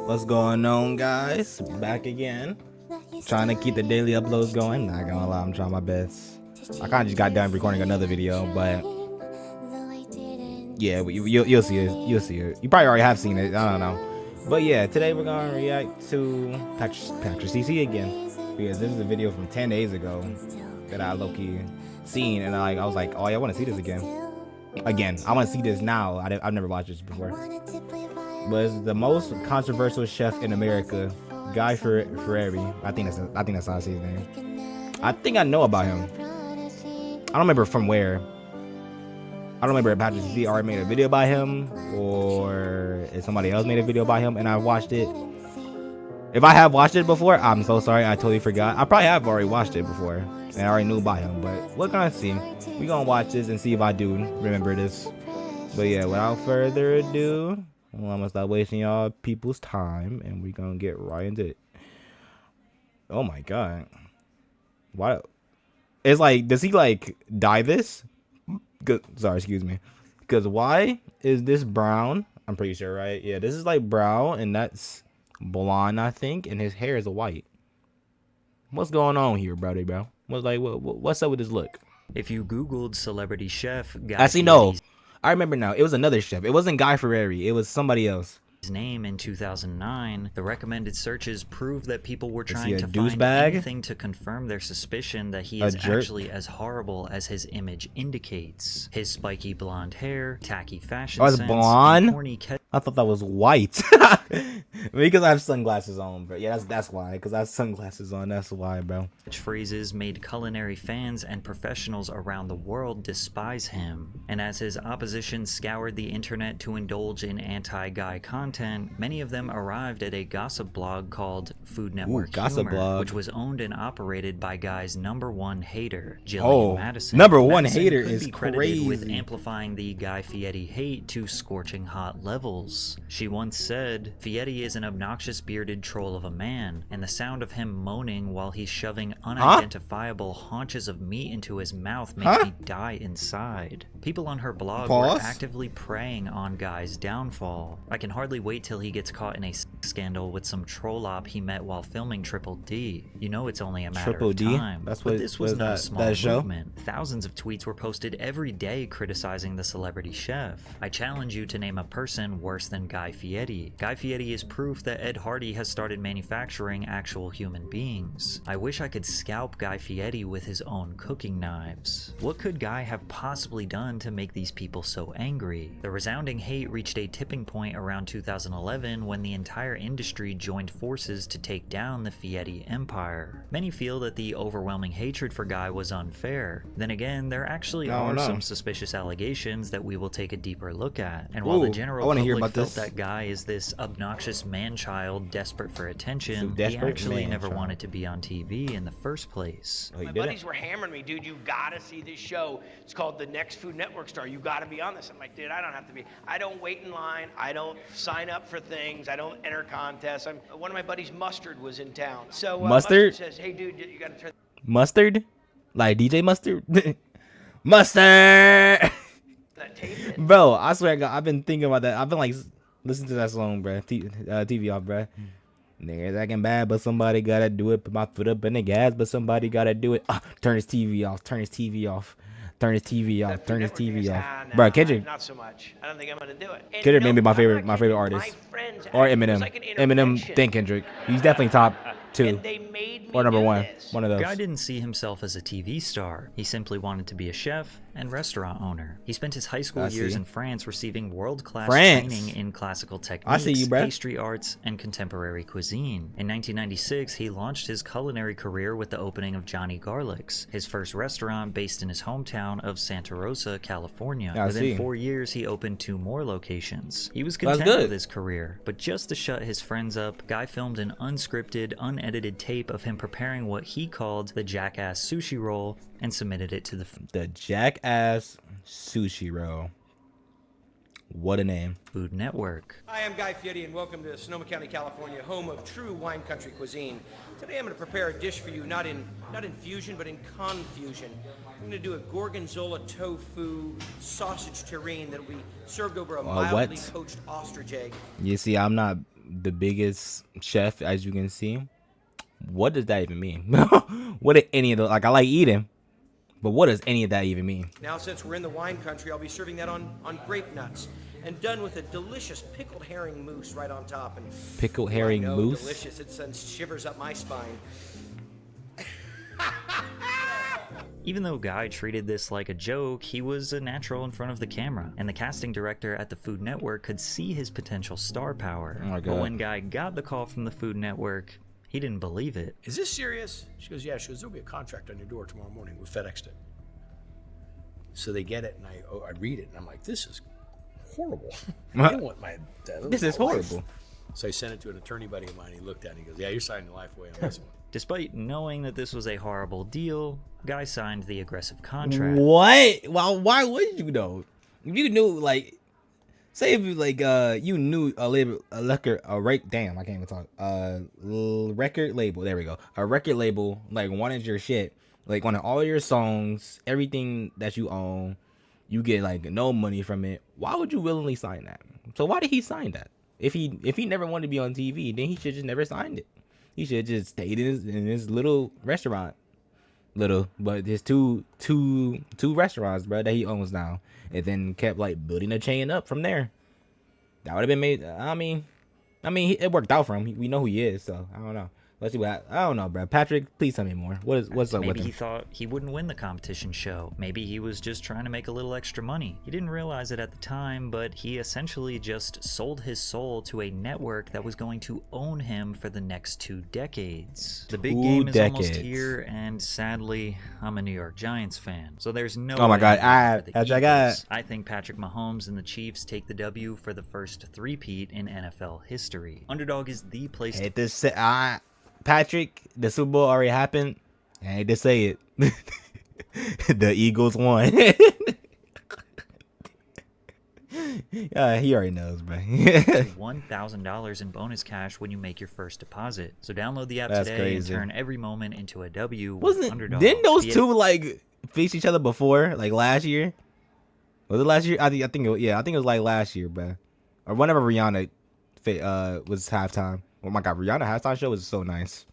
What's going on, guys? Back again. Trying to keep the daily uploads going. Not gonna lie, I'm trying my best. I kind of just got done recording another video, but yeah, you'll see it. You'll see it. You probably already have seen it. I don't know. But yeah, today we're gonna react to Patrick CC again, because this is a video from 10 days ago that I low-key seen, and I was like, oh yeah, I want to see this again. I want to see this now. I've never watched this before. But it's the most controversial chef in America, Fieri. I think that's how I say his name. I think I know about him. I don't remember from where. I don't remember if Patrick CC already made a video by him, or if somebody else made a video by him and I watched it. If I have watched it before, I'm so sorry. I totally forgot. I probably have already watched it before, and I already knew about him. But we're gonna see. We're gonna watch this and see if I do remember this. But yeah, without further ado, well, I'm gonna stop wasting y'all people's time, and we're gonna get right into it. Oh my god. Why? It's like, does he like dye this? Sorry, excuse me. Because why is this brown? I'm pretty sure, right? Yeah, this is like brown, and that's blonde, I think, and his hair is white. What's going on here, bro? What's up with this look? If you Googled celebrity chef, actually, no. I remember now. It was another chef. It wasn't Guy Fieri. It was somebody else. His name in 2009, the recommended searches proved that people were trying to find anything to confirm their suspicion that he is actually as horrible as his image indicates. His spiky blonde hair, tacky fashion sense, blonde? I thought that was white. Because I have sunglasses on, bro. Yeah, that's why. Because I have sunglasses on. That's why, bro. Phrases made culinary fans and professionals around the world despise him. And as his opposition scoured the internet to indulge in anti-Guy content, many of them arrived at a gossip blog called Food Network Humor, which was owned and operated by Guy's #1 hater, Jillian Madison. #1 hater is crazy. With amplifying the Guy Fieri hate to scorching hot levels. She once said, "Fieri is an obnoxious bearded troll of a man, and the sound of him moaning while he's shoving unidentifiable haunches of meat into his mouth makes me die inside." People on her blog were actively preying on Guy's downfall. I can hardly wait till he gets caught in a scandal with some troll op he met while filming Triple D. You know it's only a matter of time. That's what this was not a small movement. Thousands of tweets were posted every day criticizing the celebrity chef. I challenge you to name a person worse than Guy Fieri. Guy Fieri is proof that Ed Hardy has started manufacturing actual human beings. I wish I could scalp Guy Fieri with his own cooking knives. What could Guy have possibly done to make these people so angry? The resounding hate reached a tipping point around 2011 when the entire industry joined forces to take down the Fieri empire. Many feel that the overwhelming hatred for Guy was unfair. Then again, there actually are some suspicious allegations that we will take a deeper look at. And while the general public felt that Guy is this obnoxious man-child desperate for attention, he actually never wanted to be on TV in the first place. My buddies were hammering me, dude, you gotta see this show. It's called The Next Food Network Star. You gotta be on this. I'm like, dude, I don't have to be. I don't wait in line. I don't sign up for things. I don't enter contests. One of my buddies, Mustard, was in town. So Mustard says, hey, dude, you gotta turn. Mustard? Like DJ Mustard? Mustard! Bro, I swear to God, I've been thinking about that. I've been like listening to that song, bro. TV off, bro. Niggas acting bad, but somebody gotta do it. Put my foot up in the gas, but somebody gotta do it. Turn his TV off. Turn his TV off. Turn his TV off. Turn his TV off. Bro, Kendrick. Not so much. I don't think I'm gonna do it. Kendrick may be my favorite artist. Or Eminem. Eminem, then Kendrick. He's definitely top 2. Or #1. One of those. Guy didn't see himself as a TV star. He simply wanted to be a chef and restaurant owner. He spent his high school years in France receiving world-class training in classical techniques, pastry arts, and contemporary cuisine. In 1996, he launched his culinary career with the opening of Johnny Garlic's, his first restaurant based in his hometown of Santa Rosa, California. Within 4 years, he opened 2 more locations. He was content with his career, but just to shut his friends up, Guy filmed an unscripted, unedited tape of him preparing what he called the Jackass Sushi Roll and submitted it to the Jackass Sushi Roll. What a name. Food Network. Hi, I'm Guy Fieri, and welcome to Sonoma County, California, home of true wine country cuisine. Today I'm going to prepare a dish for you, not in fusion, but in confusion. I'm going to do a gorgonzola tofu sausage terrine that will be served over a mildly poached ostrich egg. You see, I'm not the biggest chef, as you can see. What does that even mean? What did any of the, like, I like eating, but what does any of that even mean? Now, since we're in the wine country, I'll be serving that on grape nuts, and done with a delicious pickled herring mousse right on top. And Pickled herring mousse? Delicious. It sends shivers up my spine. Even though Guy treated this like a joke, he was a natural in front of the camera, and the casting director at the Food Network could see his potential star power. Oh my but God. when Guy got the call from the Food Network, he didn't believe it. Is this serious? She goes, yeah. She goes, there'll be a contract on your door tomorrow morning. We FedExed it. So they get it, and I read it, and I'm like, this is horrible. I don't want my This is horrible. So I sent it to an attorney buddy of mine. He looked at it and he goes, yeah, you're signing your life away on this one. Despite knowing that this was a horrible deal, Guy signed the aggressive contract. What? Well, why would you though? If you knew, like, say if you like you knew a record label. There we go. A record label like wanted your shit, like wanted all your songs, everything that you own. You get like no money from it. Why would you willingly sign that? So why did he sign that? If he never wanted to be on TV, then he should just never signed it. He should just stayed in his little restaurant. But there's two restaurants, bro, that he owns now, and then kept like building a chain up from there. That would have been made. I mean, it worked out for him. We know who he is, so I don't know. Let's see what I don't know, bro. Patrick, please tell me more. What's up with him? Maybe he thought he wouldn't win the competition show. Maybe he was just trying to make a little extra money. He didn't realize it at the time, but he essentially just sold his soul to a network that was going to own him for the next 2 decades. The big game is almost here, and sadly, I'm a New York Giants fan, so there's no. Oh my God! I think Patrick Mahomes and the Chiefs take the W for the first three-peat in NFL history. Underdog is the place to. Patrick, the Super Bowl already happened. I hate to say it. The Eagles won. He already knows, bro. $1,000 in bonus cash when you make your first deposit. So download the app today and turn every moment into a W. Didn't those two like face each other before, like last year? Was it last year? I think it was like last year, bro. Or whenever Rihanna was halftime. Oh my God, Rihanna halftime show was so nice.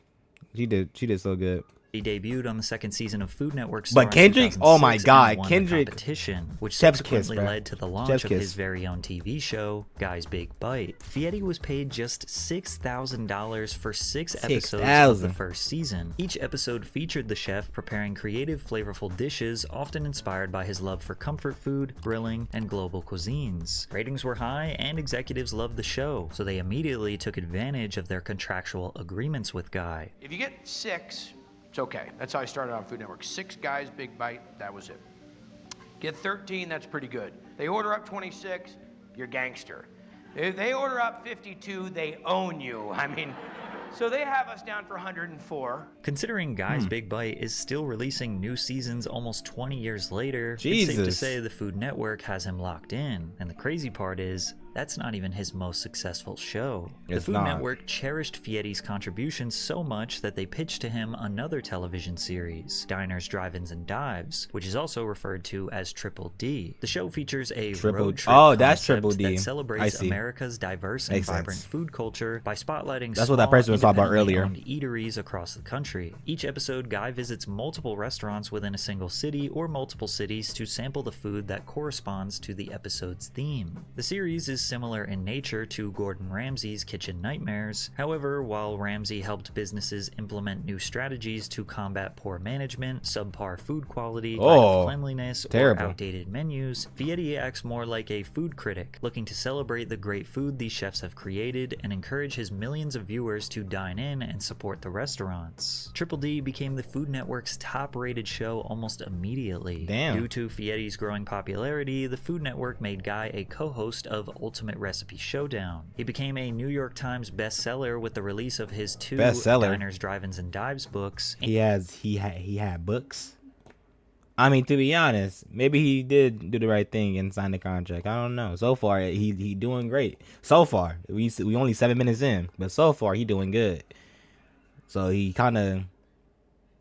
She did so good. He debuted on the second season of Food Network. But Kendrick, oh my God, Kendrick, competition, which subsequently led to the launch of his very own TV show, Guy's Big Bite. Fieri was paid just $6,000 for 6 episodes of the first season. Each episode featured the chef preparing creative, flavorful dishes, often inspired by his love for comfort food, grilling, and global cuisines. Ratings were high, and executives loved the show, so they immediately took advantage of their contractual agreements with Guy. If you get 6, it's okay. That's how I started on Food Network. 6 guys, big bite, that was it. Get 13, that's pretty good. They order up 26, you're gangster. If they order up 52, they own you. I mean, so they have us down for 104. Considering Guy's Big Bite is still releasing new seasons almost 20 years later, Jesus. It's safe to say the Food Network has him locked in. And the crazy part is, that's not even his most successful show. The Food Network cherished Fieri's contributions so much that they pitched to him another television series, Diners, Drive-Ins, and Dives, which is also referred to as Triple D. The show features a road trip that's Triple D. that celebrates America's diverse and vibrant food culture by spotlighting what that person was talking about earlier. Eateries across the country. Each episode, Guy visits multiple restaurants within a single city or multiple cities to sample the food that corresponds to the episode's theme. The series is similar in nature to Gordon Ramsay's Kitchen Nightmares. However, while Ramsay helped businesses implement new strategies to combat poor management, subpar food quality, lack of cleanliness, or outdated menus, Fieri acts more like a food critic, looking to celebrate the great food these chefs have created and encourage his millions of viewers to dine in and support the restaurants. Triple D became the Food Network's top-rated show almost immediately. Due to Fieri's growing popularity, the Food Network made Guy a co-host of Ultimate Recipe Showdown. He became a New York Times bestseller with the release of his 2 Diners, Drive-Ins, and Dives books. He had books. I mean, to be honest, maybe he did do the right thing and sign the contract. I don't know. So far, he doing great. So far, we only 7 minutes in, but so far he doing good. So he kind of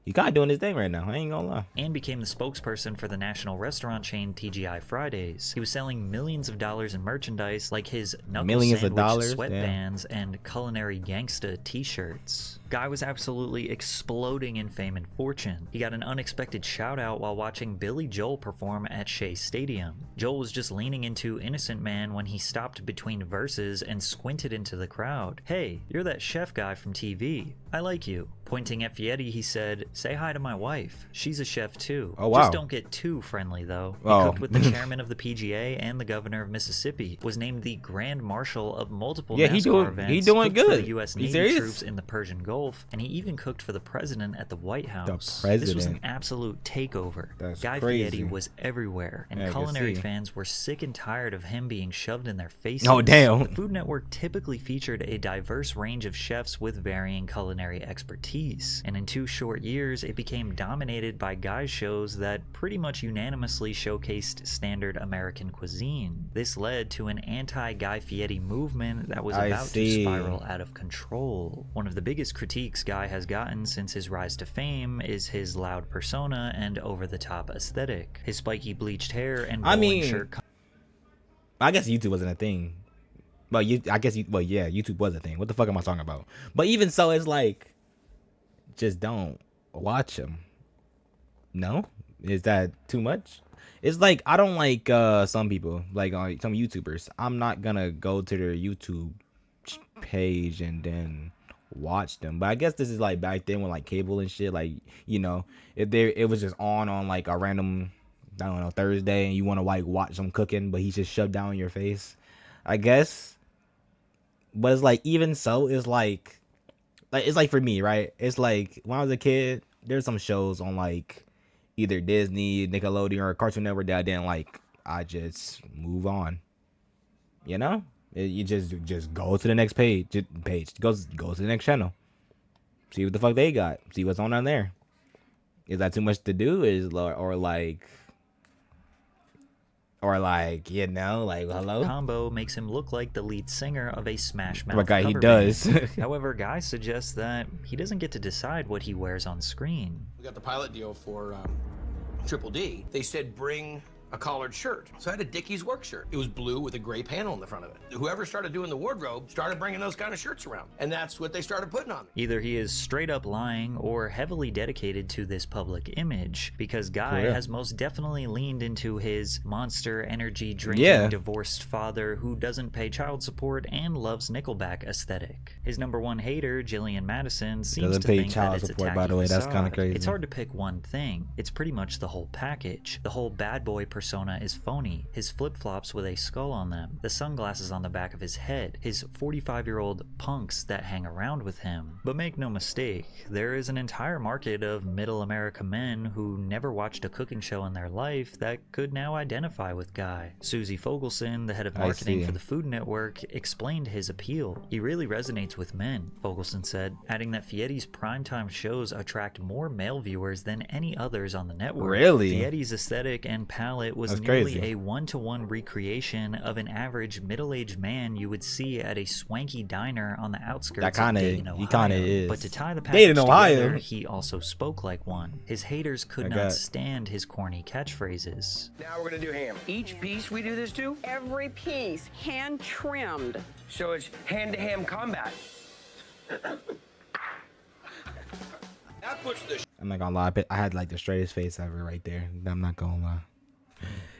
He kind of doing his thing right now. I ain't gonna lie. And became the spokesperson for the national restaurant chain TGI Fridays. He was selling millions of dollars in merchandise like his knuckle Millions of sandwich dollars? sweatbands and culinary gangsta t-shirts. Guy was absolutely exploding in fame and fortune. He got an unexpected shout out while watching Billy Joel perform at Shea Stadium. Joel was just leaning into Innocent Man when he stopped between verses and squinted into the crowd. "Hey, you're that chef guy from TV. I like you." Pointing at Fieri, he said, "Say hi to my wife. She's a chef too." Oh, wow. Just don't get too friendly though. He Oh. cooked with the chairman of the PGA and the governor of Mississippi. Was named the Grand Marshal of multiple Yeah, NASCAR events. he doing cooked for good. the U.S. You Navy serious? troops in the Persian Gulf, and he even cooked for the president at the White House. This was an president. absolute takeover. That's Guy crazy. Fieri was everywhere, and Yeah, I can culinary see. fans were sick and tired of him being shoved in their faces. Oh, damn. The Food Network typically featured a diverse range of chefs with varying culinary expertise, and in 2 short years, it became dominated by Guy shows that pretty much unanimously showcased standard American cuisine. This led to an anti-Guy Fieri movement that was I about to see. spiral out of control. One of the biggest critiques Guy has gotten since his rise to fame is his loud persona and over-the-top aesthetic. His spiky bleached hair and I bowling mean, shirt I guess YouTube wasn't a thing. But yeah, YouTube was a thing. What the fuck am I talking about? But even so, it's like, just don't watch them. No? Is that too much? It's like, I don't like some people, like some YouTubers. I'm not gonna go to their YouTube page and then watch them. But I guess this is like back then when like cable and shit, like, you know, if it was just on like a random, I don't know, Thursday, and you want to like watch them cooking, but he's just shoved down in your face, I guess. But it's like, even so, it's like for me, right? It's like when I was a kid, there's some shows on like either Disney, Nickelodeon, or Cartoon Network that I didn't like. I just move on. You know, you just go to the next page. Go to the next channel. See what the fuck they got. See what's on there. Is that too much to do? Or like, you know, like, hello? combo makes him look like the lead singer of a Smash Mouth What guy he cover does. band. However, Guy suggests that he doesn't get to decide what he wears on screen. We got the pilot deal for Triple D. They said bring a collared shirt. So I had a Dickies work shirt. It was blue with a gray panel in the front of it. Whoever started doing the wardrobe started bringing those kind of shirts around. And that's what they started putting on. Either he is straight up lying or heavily dedicated to this public image, because Guy For real. has most definitely leaned into his monster energy drinking divorced father who doesn't pay child support and loves Nickelback aesthetic. His number one hater, Jillian Madison, seems Doesn't to pay think child that it's support, a by the tacky way. That's kinda facade. crazy. It's hard to pick one thing. It's pretty much the whole package. The whole bad boy persona is phony. His flip-flops with a skull on them, the sunglasses on the back of his head, his 45-year-old punks that hang around with him. But make no mistake, there is an entire market of middle America men who never watched a cooking show in their life that could now identify with Guy. Susie Fogelson, the head of marketing see. for the Food Network, explained his appeal. He really resonates with men, Fogelson said, adding that Fieri's primetime shows attract more male viewers than any others on the network. Really? Fieri's aesthetic and palette was That's nearly crazy. a one-to-one recreation of an average middle-aged man you would see at a swanky diner on the outskirts That kinda- of Dayton, he Ohio. kinda is. But to tie the Dayton, package Ohio. together, he also spoke like one. His haters could I not got- stand his corny catchphrases. Now we're gonna do ham. Each piece we do this to, Every piece hand trimmed. so it's hand-to-ham combat. That puts the I'm not gonna lie, I had like the straightest face ever right there. I'm not gonna lie.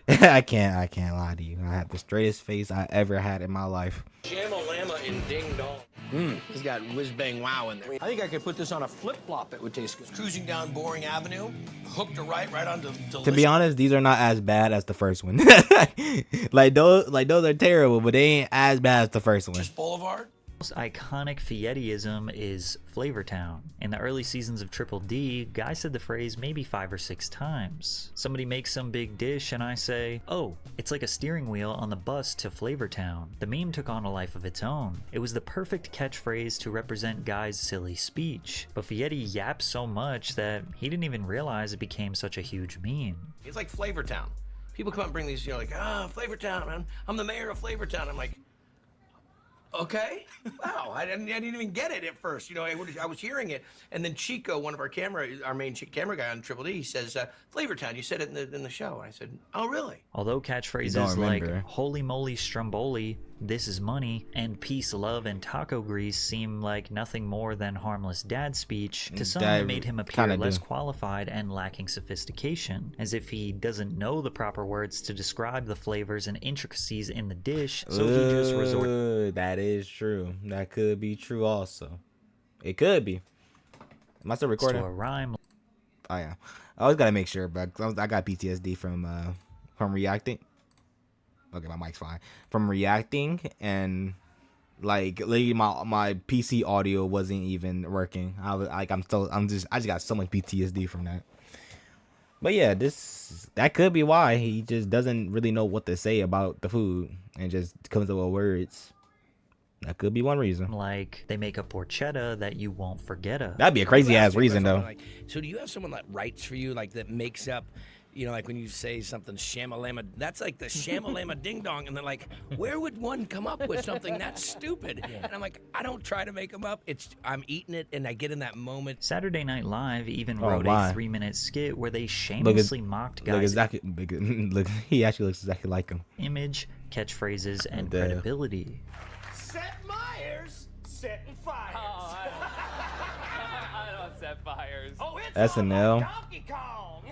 I can't lie to you. I had the straightest face I ever had in my life. Jamalama and Ding Dong. It's got whiz bang wow in there. I think I could put this on a flip flop. It would taste good. Cruising down Boring Avenue, hooked to right onto To be honest, these are not as bad as the first one. like those are terrible, but they ain't as bad as the first one. Boulevard. Most iconic Fieriism is Flavortown. In the early seasons of Triple D, Guy said the phrase maybe 5 or 6 times. Somebody makes some big dish and I say, "Oh, it's like a steering wheel on the bus to Flavortown." The meme took on a life of its own. It was the perfect catchphrase to represent Guy's silly speech. But Fieri yapped so much that he didn't even realize it became such a huge meme. It's like Flavortown. People come up and bring these, like, Flavortown, man. I'm the mayor of Flavortown. I'm like, Okay. Wow. I didn't even get it at first. You know, I was hearing it, and then Chico, one of our main camera guy on Triple D, he says, "Flavortown, you said it in the show." And I said, "Oh, really?" Although You don't catchphrases like remember. "Holy moly Stromboli," "This is money," and "Peace, love, and taco grease" seem like nothing more than harmless dad speech, to some That it made him appear kinda less do. qualified and lacking sophistication, as if he doesn't know the proper words to describe the flavors and intricacies in the dish, so he just resorts That is true. That could be true also. It could be. Am I still to recording? a rhyme Oh yeah. I always gotta make sure, but I got PTSD from reacting. Okay, my mic's fine. From reacting, and like literally my PC audio wasn't even working. I was like I just got so much PTSD from that. But yeah, that could be why he just doesn't really know what to say about the food and just comes up with words. That could be one reason. like "They make a porchetta that you won't forget a." That'd be a crazy ass reason though. Like, so do you have someone that writes for you, like that makes up, you know, like when you say something shamalama, that's like the shamalama ding dong, and they're like, where would one come up with something that stupid? And I'm like, I don't try to make them up. I'm eating it, and I get in that moment. Saturday Night Live even Oh, wrote my. a 3-minute skit where they shamelessly mocked guys' Look, he actually looks exactly like him. image, catchphrases, and Duh. credibility. Set Myers setting fires. Oh, I don't set fires. Oh, it's SNL. all about Donkey Kong.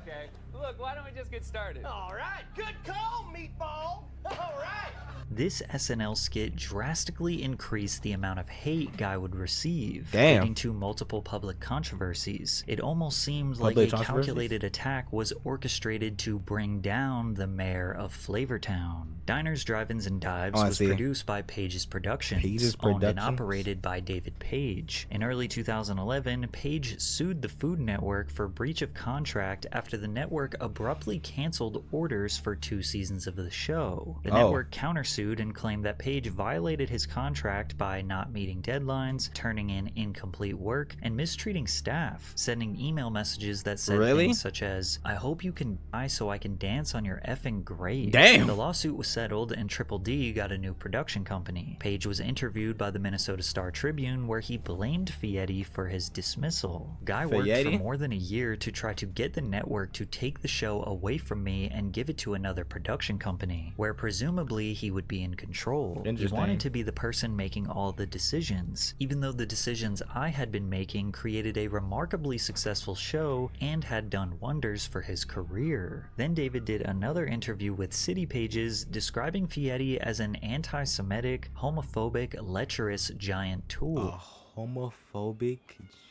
Okay. Look, why don't we just get started? All right, good call, Meatball. All right. This SNL skit drastically increased the amount of hate Guy would receive, Damn. leading to multiple public controversies. It almost seemed like Public a controversies? calculated attack was orchestrated to bring down the mayor of Flavortown. Diners, Drive-Ins, and Dives Oh, I was see. produced by Page's Productions, Page's owned and Productions? operated by David Page. In early 2011, Page sued the Food Network for breach of contract after the network abruptly canceled orders for 2 seasons of the show. The Oh. network countersued and claimed that Page violated his contract by not meeting deadlines, turning in incomplete work, and mistreating staff, sending email messages that said Really? things such as, "I hope you can die so I can dance on your effing grave." Damn. The lawsuit was settled and Triple D got a new production company. Page was interviewed by the Minnesota Star Tribune where he blamed Fieri for his dismissal. Guy worked Fieri? for more than a year to try to get the network to take the show away from me and give it to another production company, where presumably he would be in control. He Interesting. wanted to be the person making all the decisions, even though the decisions I had been making created a remarkably successful show and had done wonders for his career. Then David did another interview with City Pages describing Fieri as an anti-Semitic, homophobic, lecherous giant tool. A homophobic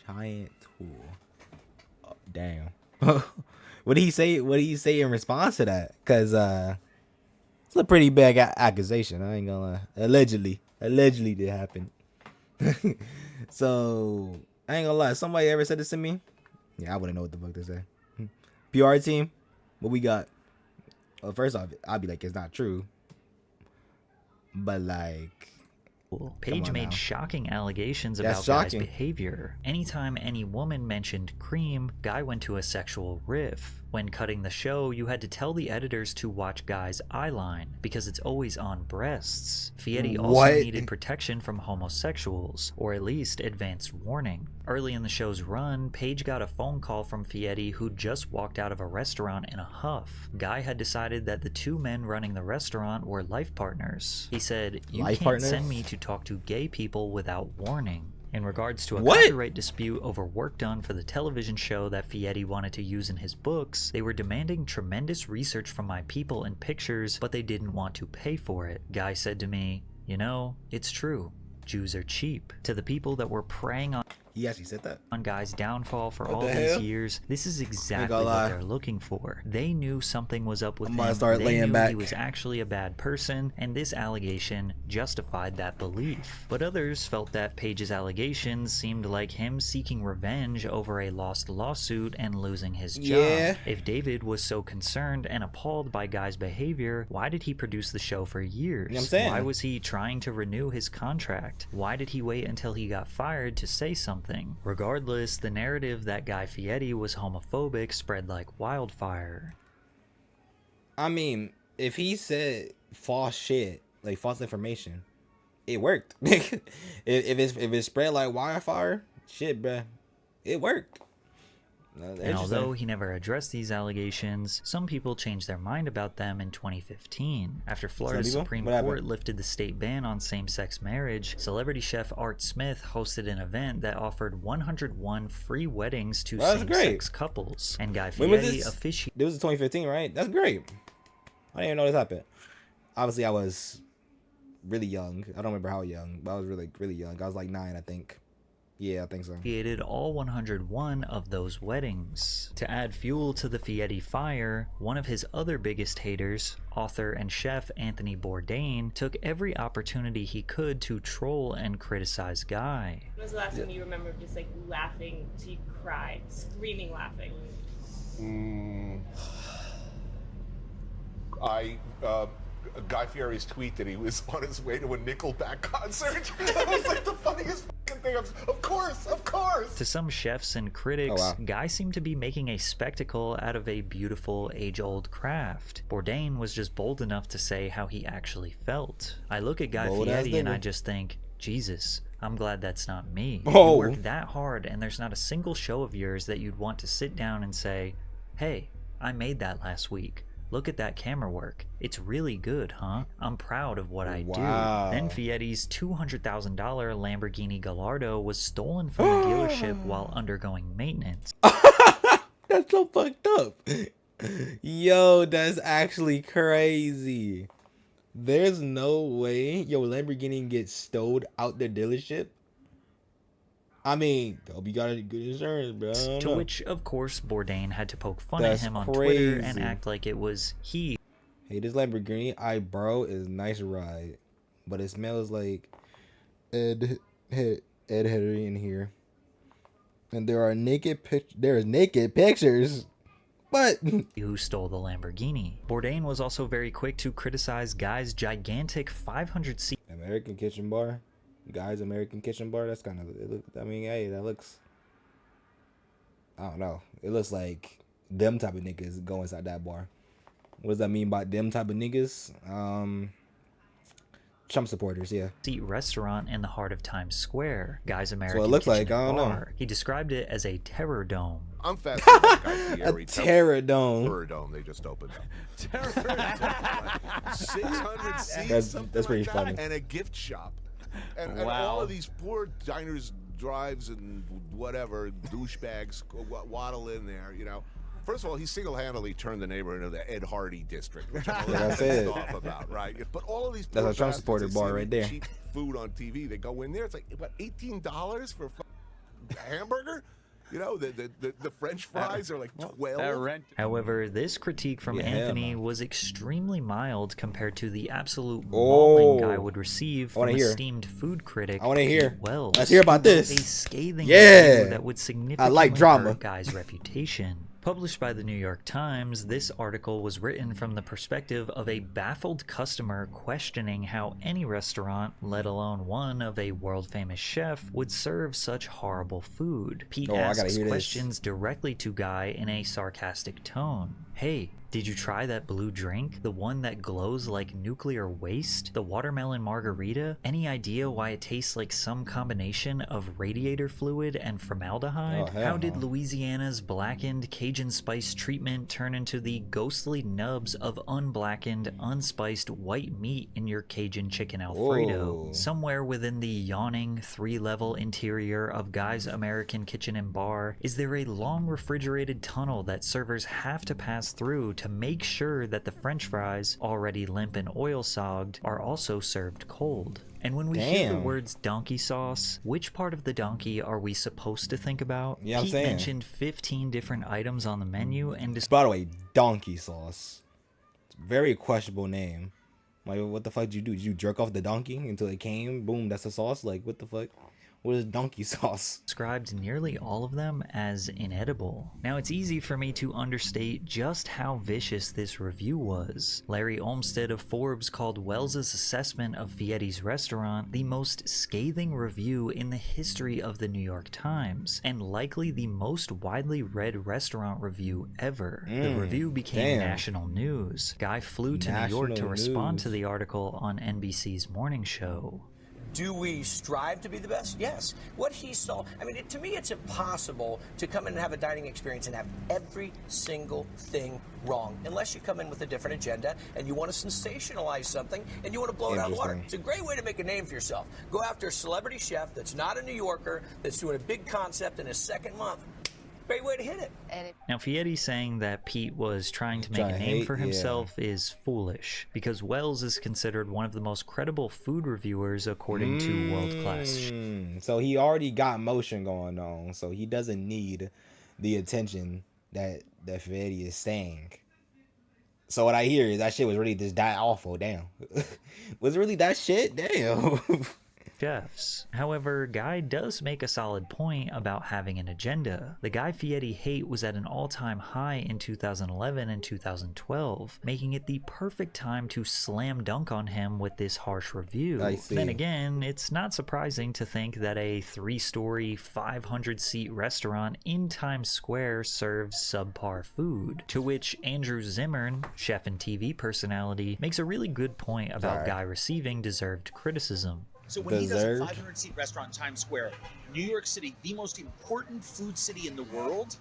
giant tool. Oh, damn. What did he say? What did he say in response to that? Cause it's a pretty bad accusation. I ain't gonna lie. Allegedly did happen. So I ain't gonna lie. Somebody ever said this to me? Yeah, I wouldn't know what the fuck to say. PR team, what we got? Well, first off, I'd be like, it's not true. But like, Page on made now. shocking allegations That's about Guy's shocking. behavior. Anytime any woman mentioned cream, Guy went to a sexual riff. When cutting the show, you had to tell the editors to watch Guy's eyeline, because it's always on breasts. Fieri also What? needed protection from homosexuals, or at least advance warning. Early in the show's run, Page got a phone call from Fieri who just walked out of a restaurant in a huff. Guy had decided that the 2 men running the restaurant were life partners. He said, "You Life can't partners? send me to talk to gay people without warning." In regards to a What? copyright dispute over work done for the television show that Fieri wanted to use in his books, they were demanding tremendous research from my people and pictures, but they didn't want to pay for it. Guy said to me, "You know, it's true. Jews are cheap." To the people that were preying he actually said that. on Guy's downfall for What all the these hell? years, this is exactly gonna what lie. they're looking for. They knew something was up with I'm him. gonna start They laying knew back. he was actually a bad person, and this allegation justified that belief. But others felt that Page's allegations seemed like him seeking revenge over a lost lawsuit and losing his job. Yeah. If David was so concerned and appalled by Guy's behavior, why did he produce the show for years? You know what I'm saying? Why was he trying to renew his contract? Why did he wait until he got fired to say something? Regardless, the narrative that Guy Fieri was homophobic spread like wildfire. I mean, if he said false shit, like false information, it worked. if it's spread like wildfire, shit, bruh, it worked. And although he never addressed these allegations, some people changed their mind about them in 2015. After Florida's Supreme Court lifted the state ban on same-sex marriage, celebrity chef Art Smith hosted an event that offered 101 free weddings to same-sex couples. And Guy Fieri officiated. This was 2015, right? That's great. I didn't even know this happened. Obviously, I was really young. I don't remember how young, but I was really young. I was like 9, I think. Yeah, I think so. Officiated all 101 of those weddings. To add fuel to the Fieri fire, one of his other biggest haters, author and chef Anthony Bourdain, took every opportunity he could to troll and criticize Guy. When was the last time you remember just like laughing till you cried, screaming laughing? Guy Fieri's tweet that he was on his way to a Nickelback concert. That was like the funniest thing. Of course. To some chefs and critics, Guy seemed to be making a spectacle out of a beautiful, age-old craft. Bourdain was just bold enough to say how he actually felt. I look at Guy Fieri and I just think, Jesus, I'm glad that's not me. You work that hard and there's not a single show of yours that you'd want to sit down and say, hey, I made that last week. Look at that camera work. It's really good, huh? I'm proud of what I do. Then Fieri's $200,000 Lamborghini Gallardo was stolen from the dealership while undergoing maintenance. That's so fucked up. Yo, that's actually crazy. There's no way your Lamborghini gets stowed out the dealership. I mean, hope you got good insurance, bro. To which, of course, Bourdain had to poke fun at him on Twitter and act like it was he. Hey, this Lamborghini I borrow is nice ride, but it smells like Ed Harry in here, and there are naked pictures. But who stole the Lamborghini? Bourdain was also very quick to criticize Guy's gigantic 500-seat American Kitchen Bar. Guy's American Kitchen Bar. That's kind of. I mean, hey, that looks. I don't know. It looks like them type of niggas go inside that bar. What does that mean by them type of niggas? Trump supporters, yeah. Seat restaurant in the heart of Times Square. Guy's American So it looks Kitchen like, I don't know. He described it as a terror dome. I'm fascinated by Guy Fieri. A terror dome. Terror dome. They just opened up. Terror dome. 600 seats. That's pretty funny. And a gift shop. And all of these poor diners, drives, and whatever douchebags waddle in there. You know, first of all, he single-handedly turned the neighborhood into the Ed Hardy district, which I'm a little pissed off about, right? But all of these that's a Trump supporter bar right there. Cheap food on TV. They go in there. It's like what, $18 for a hamburger. You know, the French fries are like 12. However, this critique from Anthony was extremely mild compared to the absolute mauling Guy would receive from esteemed food critic. I want to hear. Wells, let's hear about this. A scathing review that would significantly hurt Guy's reputation. Published by the New York Times, this article was written from the perspective of a baffled customer questioning how any restaurant, let alone one of a world-famous chef, would serve such horrible food. Pete asks questions directly to Guy in a sarcastic tone. Hey, did you try that blue drink? The one that glows like nuclear waste? The watermelon margarita? Any idea why it tastes like some combination of radiator fluid and formaldehyde? How did Louisiana's blackened Cajun spice treatment turn into the ghostly nubs of unblackened, unspiced white meat in your Cajun chicken Alfredo? Somewhere within the yawning 3-level interior of Guy's American Kitchen and Bar, is there a long refrigerated tunnel that servers have to pass through to make sure that the French fries, already limp and oil-sogged, are also served cold. And when we hear the words donkey sauce, which part of the donkey are we supposed to think about? Yeah, Pete mentioned 15 different items on the menu and by the way, donkey sauce. Very questionable name. Like, what the fuck did you do? Did you jerk off the donkey until it came? Boom, that's the sauce? Like, what the fuck? What is donkey sauce? Described nearly all of them as inedible. Now, it's easy for me to understate just how vicious this review was. Larry Olmsted of Forbes called Wells's assessment of Fieri's restaurant the most scathing review in the history of the New York Times, and likely the most widely read restaurant review ever. The review became national news. Guy flew to New York to respond to the article on NBC's morning show. Do we strive to be the best? Yes. What he saw, I mean, to me, it's impossible to come in and have a dining experience and have every single thing wrong, unless you come in with a different agenda and you want to sensationalize something and you want to blow it out of the water. It's a great way to make a name for yourself. Go after a celebrity chef that's not a New Yorker, that's doing a big concept in his second month. Great way to hit it. Now, Fieri saying that Pete was trying to make a name for himself is foolish, because Wells is considered one of the most credible food reviewers according to World Class. So he already got motion going on, so he doesn't need the attention that Fieri is saying. So what I hear is that shit was really just that awful. Damn. Was it really that shit? Damn. Chefs. However, Guy does make a solid point about having an agenda. The Guy Fieri hate was at an all-time high in 2011 and 2012, making it the perfect time to slam dunk on him with this harsh review. I see. Then again, it's not surprising to think that a 3-story, 500-seat restaurant in Times Square serves subpar food, to which Andrew Zimmern, chef and TV personality, makes a really good point about Guy receiving deserved criticism. So when he does a 500-seat restaurant in Times Square, New York City, the most important food city in the world,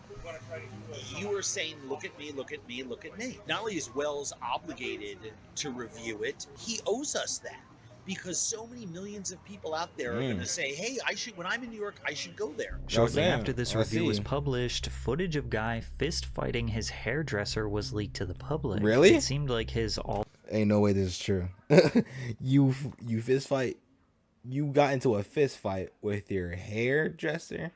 you are saying, look at me, look at me, look at me. Not only is Wells obligated to review it, he owes us that. Because so many millions of people out there are going to say, hey, when I'm in New York, I should go there. Shortly after this review was published, footage of Guy fist fighting his hairdresser was leaked to the public. Really? It seemed like his Ain't no way this is true. You fist fight. You got into a fist fight with your hairdresser?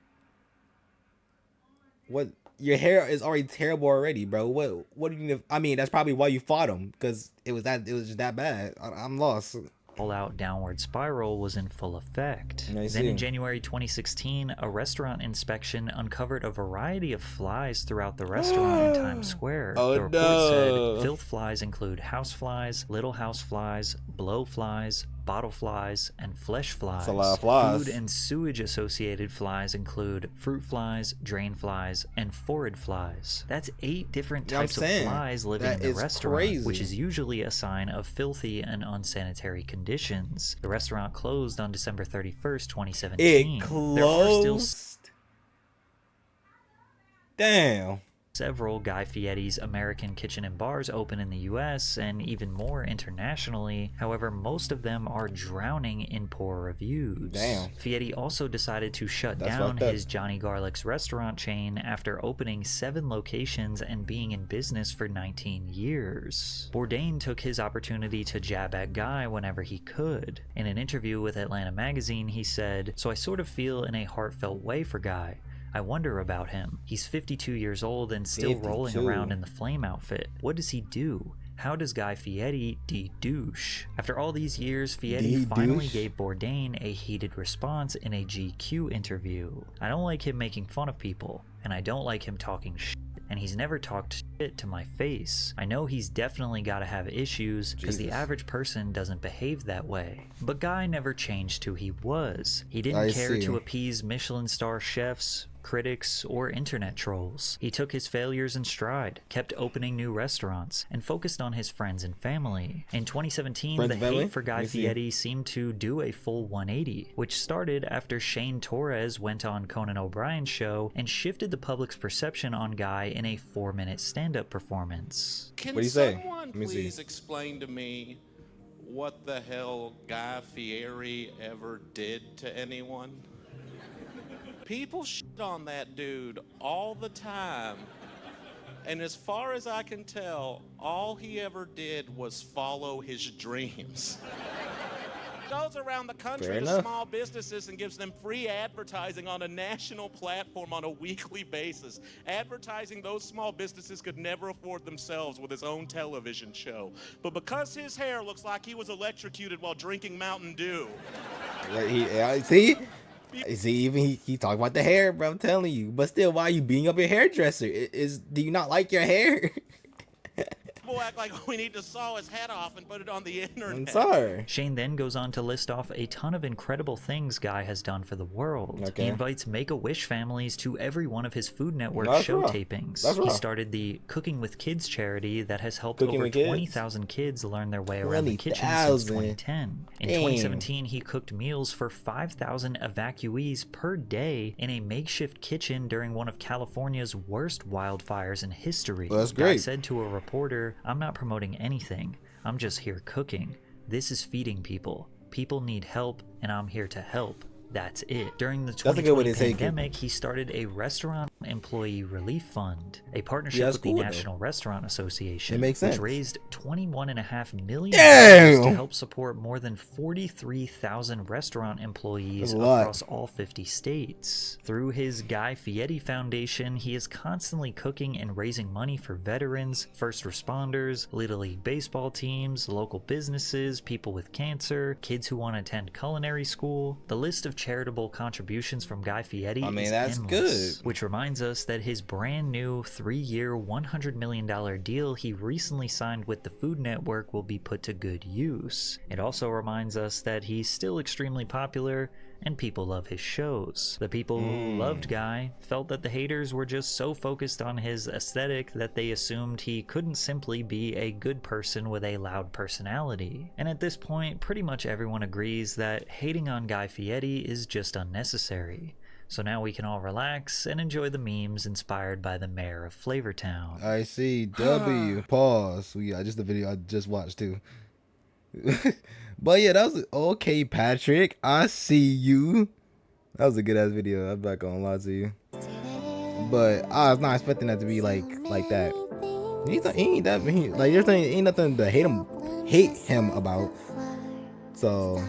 What? Your hair is already terrible already, bro. What do you need? I mean, that's probably why you fought him, because it was just that bad. I'm lost. all-out downward spiral was in full effect. Then in January 2016, a restaurant inspection uncovered a variety of flies throughout the restaurant in Times Square. The report said filth flies include house flies, little house flies, blow flies, bottle flies, and flesh flies. That's a lot of flies. Food and sewage associated flies include fruit flies, drain flies, and forage flies. That's 8 different types of flies living in the restaurant, which is usually a sign of filthy and unsanitary conditions. The restaurant closed on December 31st, 2017. It closed? Damn. Several Guy Fieri's American Kitchen and Bars open in the US and even more internationally. However, most of them are drowning in poor reviews. Damn. Fieri also decided to shut down his Johnny Garlic's restaurant chain after opening 7 locations and being in business for 19 years. Bourdain took his opportunity to jab at Guy whenever he could. In an interview with Atlanta Magazine, he said, "So I sort of feel in a heartfelt way for Guy. I wonder about him. He's 52 years old and still rolling around in the flame outfit. What does he do? How does Guy Fieri de-douche?" After all these years, Fieri finally gave Bourdain a heated response in a GQ interview. "I don't like him making fun of people, and I don't like him talking shit, and he's never talked shit to my face. I know he's definitely got to have issues, because the average person doesn't behave that way." But Guy never changed who he was. He didn't care to appease Michelin star chefs, critics, or internet trolls. He took his failures in stride, kept opening new restaurants, and focused on his friends and family. In 2017, the hate for Guy Fieri seemed to do a full 180, which started after Shane Torres went on Conan O'Brien's show and shifted the public's perception on Guy in a 4-minute stand-up performance. Can someone please explain to me what the hell Guy Fieri ever did to anyone? People shit on that dude all the time. And as far as I can tell, all he ever did was follow his dreams. Goes around the country to small businesses and gives them free advertising on a national platform on a weekly basis. Advertising those small businesses could never afford themselves with his own television show. But because his hair looks like he was electrocuted while drinking Mountain Dew. See, even he talked about the hair, bro. I'm telling you. But still, why are you beating up your hairdresser? Do you not like your hair? people act like we need to saw his head off and put it on the internet. I'm sorry. Shane then goes on to list off a ton of incredible things Guy has done for the world. Okay. He invites Make-A-Wish families to every one of his Food Network That's show raw. tapings. That's He raw. started the Cooking with Kids charity that has helped Cooking over with Kids? 20,000 kids learn their way around the kitchen 20,000. since 2010. In Dang. 2017, he cooked meals for 5,000 evacuees per day in a makeshift kitchen during one of California's worst wildfires in history. Well, that's Guy great. said to a reporter, "I'm not promoting anything. I'm just here cooking. This is feeding people. People need help, and I'm here to help. That's it." During the That's a good way 2020 to say it. pandemic, he started a restaurant employee relief fund, a partnership Yeah, that's with cool, the though. National Restaurant Association, It makes sense. which raised $21.5 million Damn! to help support more than 43,000 restaurant employees That's a lot. across all 50 states. Through his Guy Fieri Foundation, he is constantly cooking and raising money for veterans, first responders, Little League baseball teams, local businesses, people with cancer, kids who want to attend culinary school. The list of charitable contributions from Guy Fieri I mean, is that's endless, good. which reminds us that his brand new 3-year, $100 million deal he recently signed with the Food Network will be put to good use. It also reminds us that he's still extremely popular and people love his shows. The people who loved Guy felt that the haters were just so focused on his aesthetic that they assumed he couldn't simply be a good person with a loud personality. And at this point, pretty much everyone agrees that hating on Guy Fieri is just unnecessary. So now we can all relax and enjoy the memes inspired by the mayor of Flavortown. I see. W. Pause. Yeah, just the video I just watched too. But yeah, that was okay, Patrick. I see you. That was a good ass video. I'm not gonna lie to you. But I was not expecting that to be like that. He ain't that mean. Like you're saying, ain't nothing to hate him about. So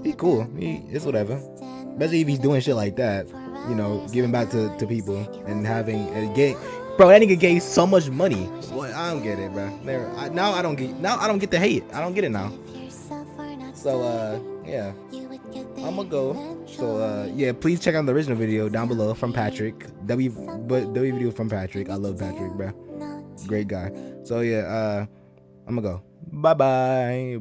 he cool. It's whatever. Especially if he's doing shit like that. You know, giving back to people and having a game. Bro, that nigga gave so much money. What? I don't get it, bro. Now I don't get the hate. I don't get it now. So yeah, I'ma go. So yeah, please check out the original video down below from Patrick. W video from Patrick. I love Patrick, bro. Great guy. So yeah, I'ma go. Bye.